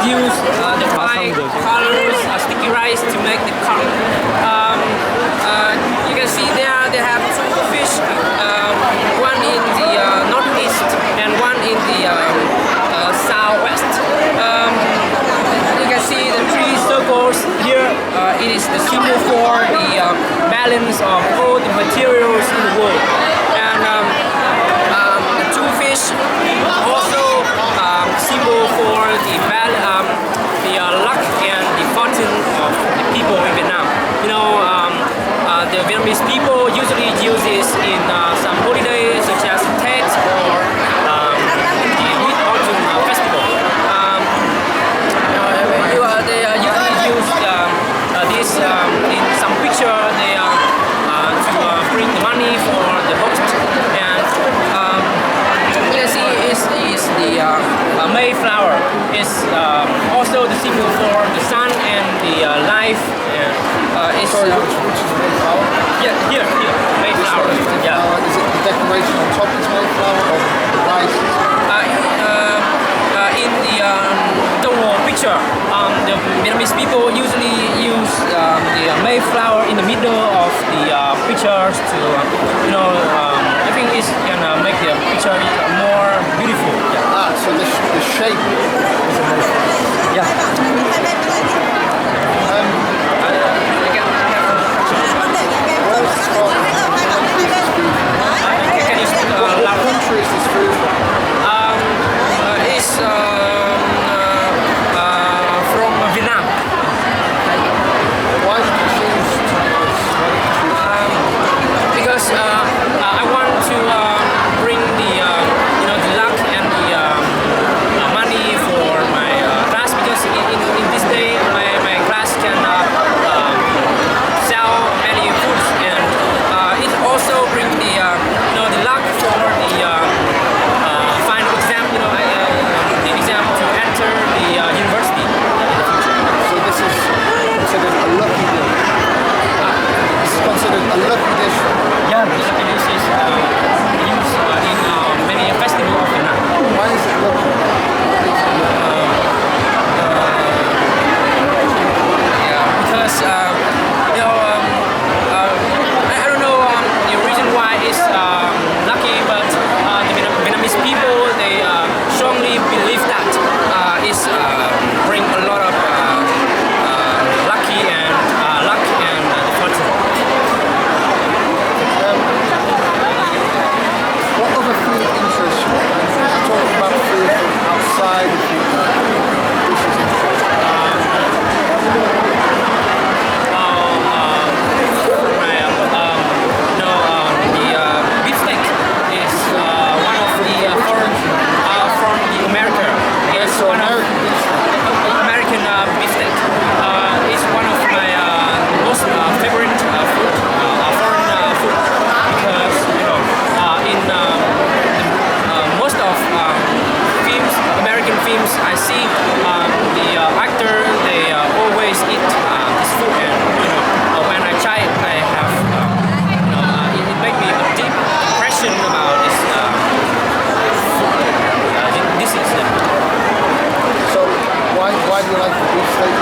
use the five colors sticky rice to make the color. You can see there they have two fish, one in the northeast and one in the southwest. You can see the three circles here. It is the symbol for the balance of all the materials in the world. And the two fish also symbol for the luck and the fortune of the people in Vietnam. You know, the Vietnamese people usually use this in some holidays such as Têt or the Mid-Autumn Festival. They usually use this in some picture. They to bring money for the host. And you can see is the Mayflower is also the symbol for the sun and the life. And it's yeah, here, Mayflower. Yeah. Is it the decoration on top is Mayflower or the rice? In the Dũng picture, the Vietnamese people usually use the Mayflower in the middle of the pictures to, I think it's gonna make the picture more beautiful. Yeah. So the shape is a Mayflower. Yeah. Can you speak What loud? country is this food from? It's from Vietnam. Why did you choose Because I want to bring the the luck and the money for my class, because in this day my class can sell many foods, and it also bring the the luck for the final exam, the exam to enter the university in the future. So this is considered a lucky dish. This is considered a lucky dish. Yeah, the lucky dish is used in many festivals of Vietnam. Why is it lucky? Because I don't know the reason why it's lucky, but the Vietnamese people, they strongly believe that it's bring a lot of lucky and luck and fortune. What other food interests you? Talk about food from outside of Vietnam. Dishes interest you. The beefsteak is one of the foreign from the America. It's one of American beefsteak. It's one of my most favorite food, foreign food, because in most of films, American films, I see the actor, they always eat this food, and when I try it, I have it made me a deep impression about this food. This is So why do you like the beef steak?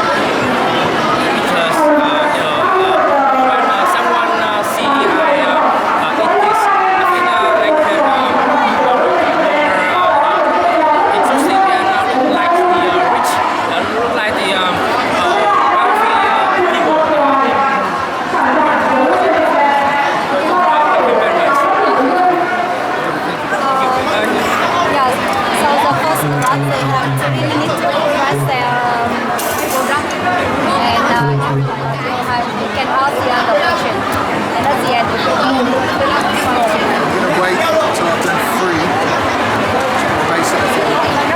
because when someone see I eat this, I think I can more interesting and look like the rich, look like the wealthy people. Thank you very much. Yeah, so the first class they have 3 minutes to express their product, and you can ask the other question, and at the end I'm going to wait until I've done 3. Basically.